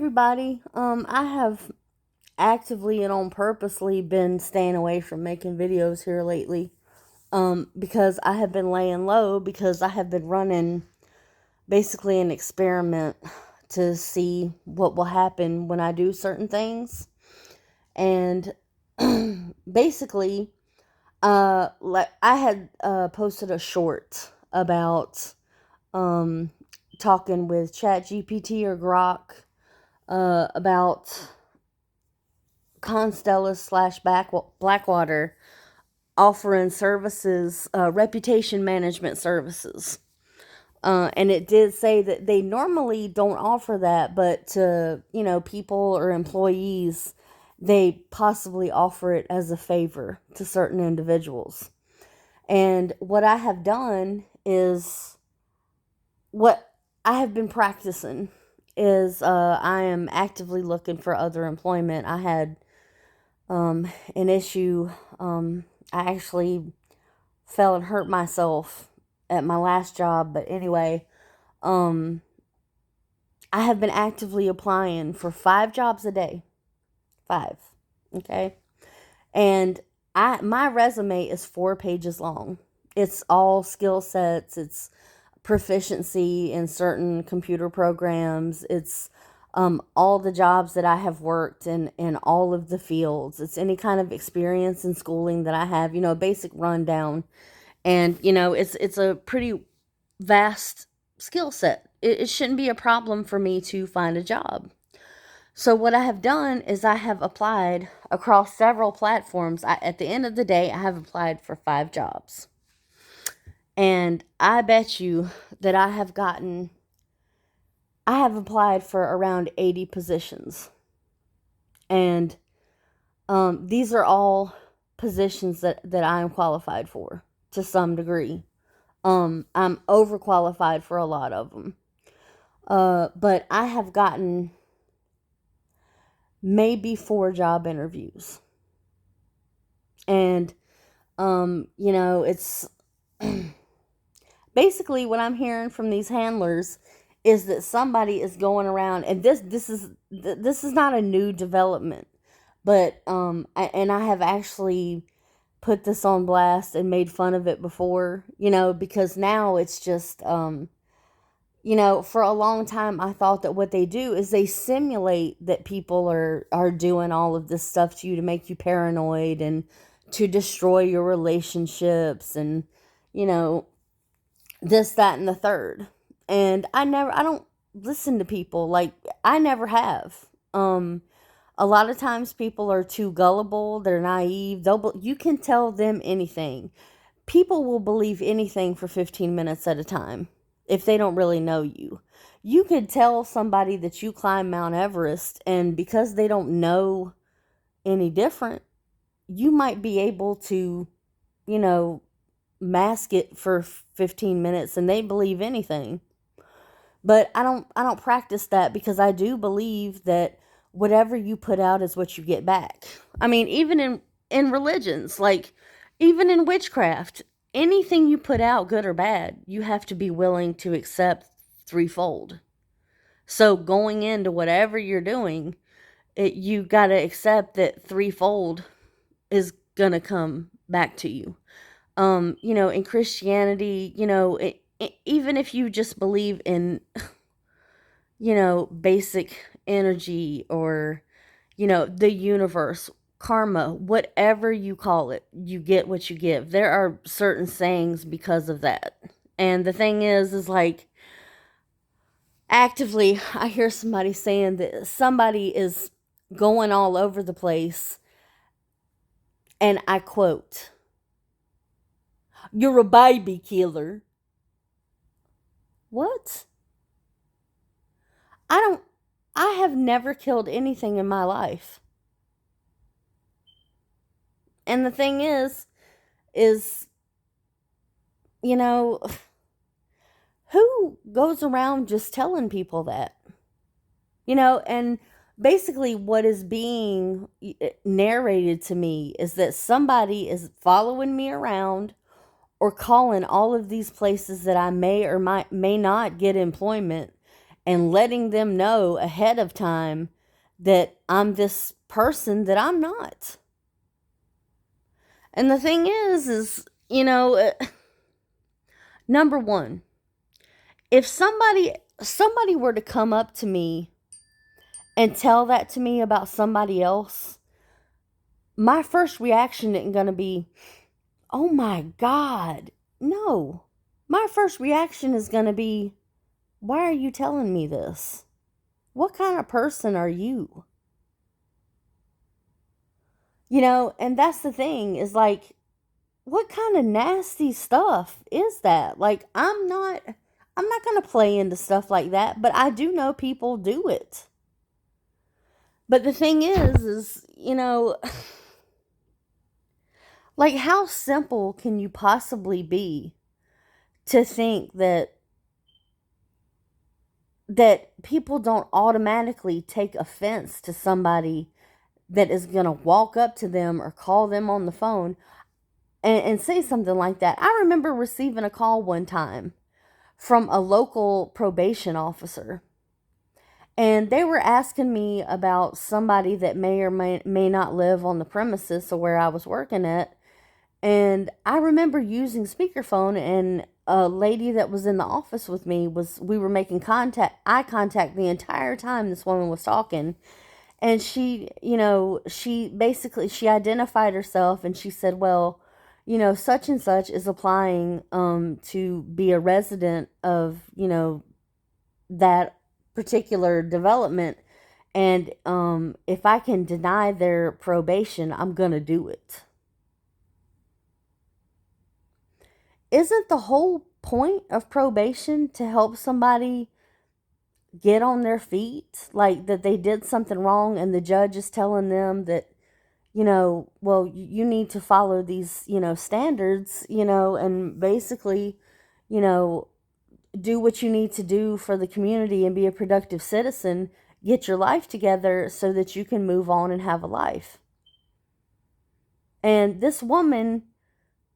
everybody. I have actively and on purposely been staying away from making videos here lately. Because I have been laying low because I have been running basically an experiment to see what will happen when I do certain things. And basically, like I had posted a short about um talking with ChatGPT or Grok about Constellas slash Blackwater offering services, reputation management services. And it did say that they normally don't offer that, but to, people or employees, they possibly offer it as a favor to certain individuals. And what I have done is what I have been practicing is I am actively looking for other employment. I had an issue. I actually fell and hurt myself at my last job, but anyway, um, I have been actively applying for 5 jobs a day. 5. Okay. And my resume is 4 pages long. It's all skill sets. It's proficiency in certain computer programs. It's all the jobs that I have worked in all of the fields. It's any kind of experience in schooling that I have, basic rundown. And, it's a pretty vast skill set. It shouldn't be a problem for me to find a job. So what I have done is I have applied across several platforms. At the end of the day, I have applied for 5 jobs. And I bet you that I have applied for around 80 positions. And these are all positions that I am qualified for to some degree. I'm overqualified for a lot of them. But I have gotten maybe 4 job interviews. And, it's basically what I'm hearing from these handlers is that somebody is going around, and this is not a new development, but and I have actually put this on blast and made fun of it before, because now it's just for a long time I thought that what they do is they simulate that people are doing all of this stuff to you to make you paranoid and to destroy your relationships and this, that, and the third. And I don't listen to people. Like, I never have. A lot of times people are too gullible, they're naive. You can tell them anything. People will believe anything for 15 minutes at a time if they don't really know you. You could tell somebody that you climb Mount Everest, and because they don't know any different, you might be able to, you know, mask it for 15 minutes and they believe anything. But I don't practice that because I do believe that whatever you put out is what you get back. I mean, even in religions, like even in witchcraft, anything you put out, good or bad, you have to be willing to accept threefold. So going into whatever you're doing, you got to accept that threefold is going to come back to you. In Christianity, even if you just believe in, basic energy or, the universe, karma, whatever you call it, you get what you give. There are certain sayings because of that. And the thing is like, actively, I hear somebody saying that somebody is going all over the place. And I quote, "You're a baby killer." What? I don't, I have never killed anything in my life. And the thing is, you know, who goes around just telling people that? And basically what is being narrated to me is that somebody is following me around or calling all of these places that I may or may not get employment and letting them know ahead of time that I'm this person that I'm not. And the thing is, number one, if somebody were to come up to me and tell that to me about somebody else, my first reaction isn't going to be, oh my God. No. My first reaction is going to be, why are you telling me this? What kind of person are you? And that's the thing is like, what kind of nasty stuff is that? Like, I'm not going to play into stuff like that, but I do know people do it. But the thing is, like, how simple can you possibly be to think that people don't automatically take offense to somebody that is going to walk up to them or call them on the phone and say something like that? I remember receiving a call one time from a local probation officer, and they were asking me about somebody that may or may not live on the premises of where I was working at. And I remember using speakerphone, and a lady that was in the office with me we were making eye contact the entire time this woman was talking. And she identified herself, and she said, well, such and such is applying to be a resident of, that particular development. And if I can deny their probation, I'm going to do it. Isn't the whole point of probation to help somebody get on their feet? Like, that they did something wrong and the judge is telling them that, well, you need to follow these, standards, and basically, do what you need to do for the community and be a productive citizen, get your life together so that you can move on and have a life. And this woman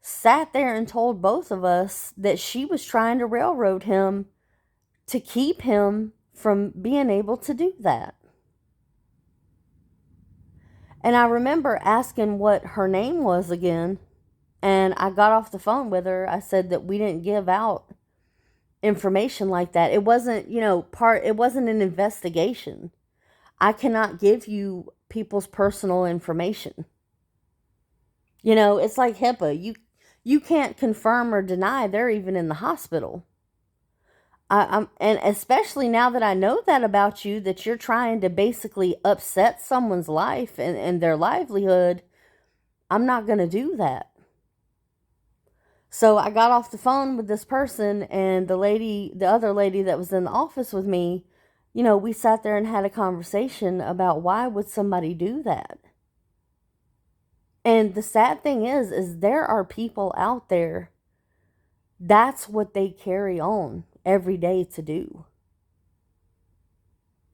sat there and told both of us that she was trying to railroad him to keep him from being able to do that. And I remember asking what her name was again, and I got off the phone with her. I said that we didn't give out information like that. It wasn't, it wasn't an investigation. I cannot give you people's personal information. It's like HIPAA. You can't confirm or deny they're even in the hospital. And especially now that I know that about you, that you're trying to basically upset someone's life and their livelihood, I'm not going to do that. So I got off the phone with this person, and the other lady that was in the office with me, we sat there and had a conversation about why would somebody do that. And the sad thing is there are people out there, that's what they carry on every day to do.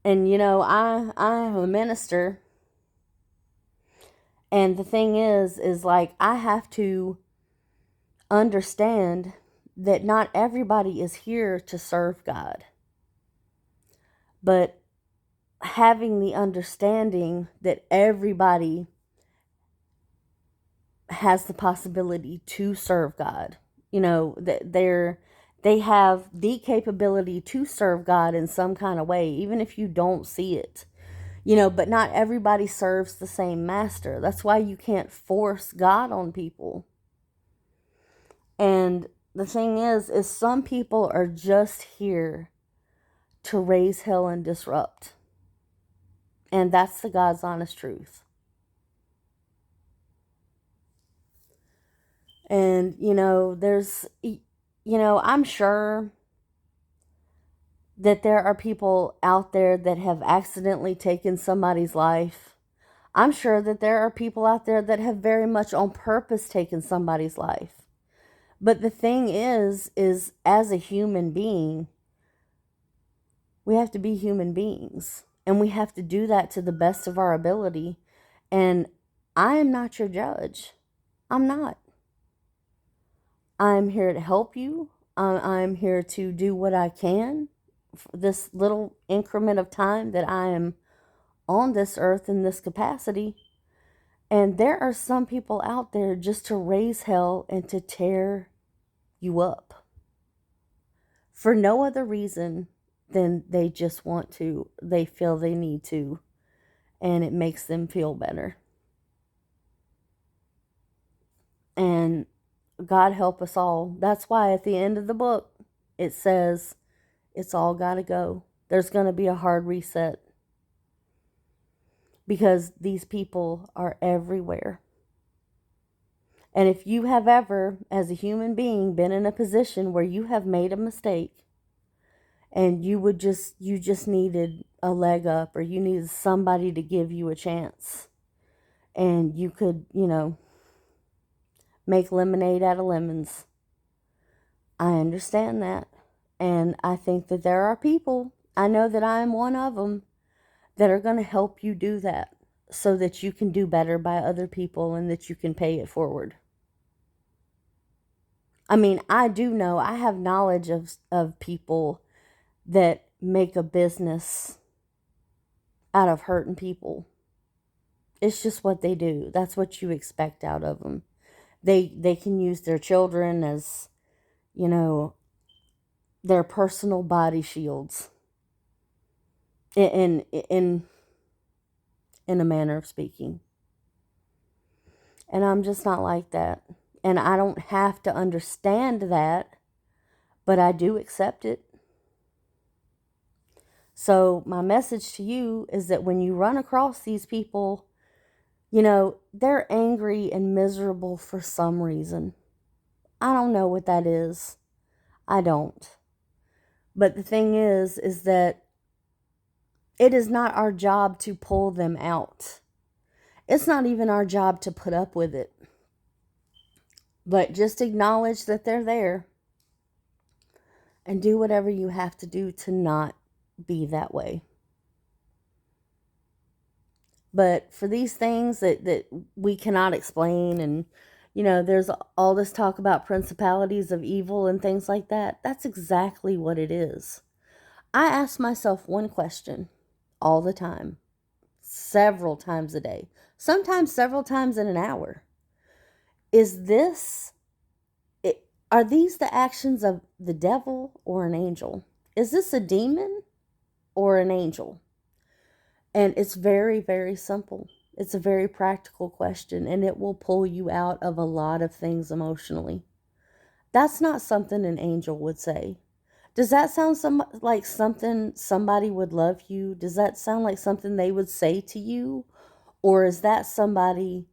And I'm a minister, and the thing is like, I have to understand that not everybody is here to serve God, but having the understanding that everybody has the possibility to serve God. That they have the capability to serve God in some kind of way, even if you don't see it. But not everybody serves the same master. That's why you can't force God on people. And the thing is some people are just here to raise hell and disrupt. And that's the God's honest truth. And, I'm sure that there are people out there that have accidentally taken somebody's life. I'm sure that there are people out there that have very much on purpose taken somebody's life. But the thing is as a human being, we have to be human beings. And we have to do that to the best of our ability. And I am not your judge. I'm not. I'm here to help you. I'm here to do what I can this little increment of time that I am on this earth in this capacity. And there are some people out there just to raise hell and to tear you up for no other reason than they just want to. They feel they need to, and it makes them feel better. And God help us all. That's why at the end of the book, it says it's all got to go. There's going to be a hard reset because these people are everywhere. And if you have ever, as a human being, been in a position where you have made a mistake and you just needed a leg up, or you needed somebody to give you a chance, and you could, make lemonade out of lemons. I understand that. And I think that there are people, I know that I am one of them, that are going to help you do that so that you can do better by other people and that you can pay it forward. I mean, I do know, I have knowledge of people that make a business out of hurting people. It's just what they do. That's what you expect out of them. They can use their children as, their personal body shields. In a manner of speaking. And I'm just not like that. And I don't have to understand that, but I do accept it. So my message to you is that when you run across these people, they're angry and miserable for some reason. I don't know what that is. I don't. But the thing is that it is not our job to pull them out. It's not even our job to put up with it. But just acknowledge that they're there and do whatever you have to do to not be that way. But for these things that we cannot explain, and there's all this talk about principalities of evil and things like that, that's exactly what it is. I ask myself one question all the time, several times a day, sometimes several times in an hour. Are these the actions of the devil or an angel? Is this a demon or an angel? And it's very, very simple. It's a very practical question, and it will pull you out of a lot of things emotionally. That's not something an angel would say. Does that sound like something somebody would love you? Does that sound like something they would say to you? Or is that somebody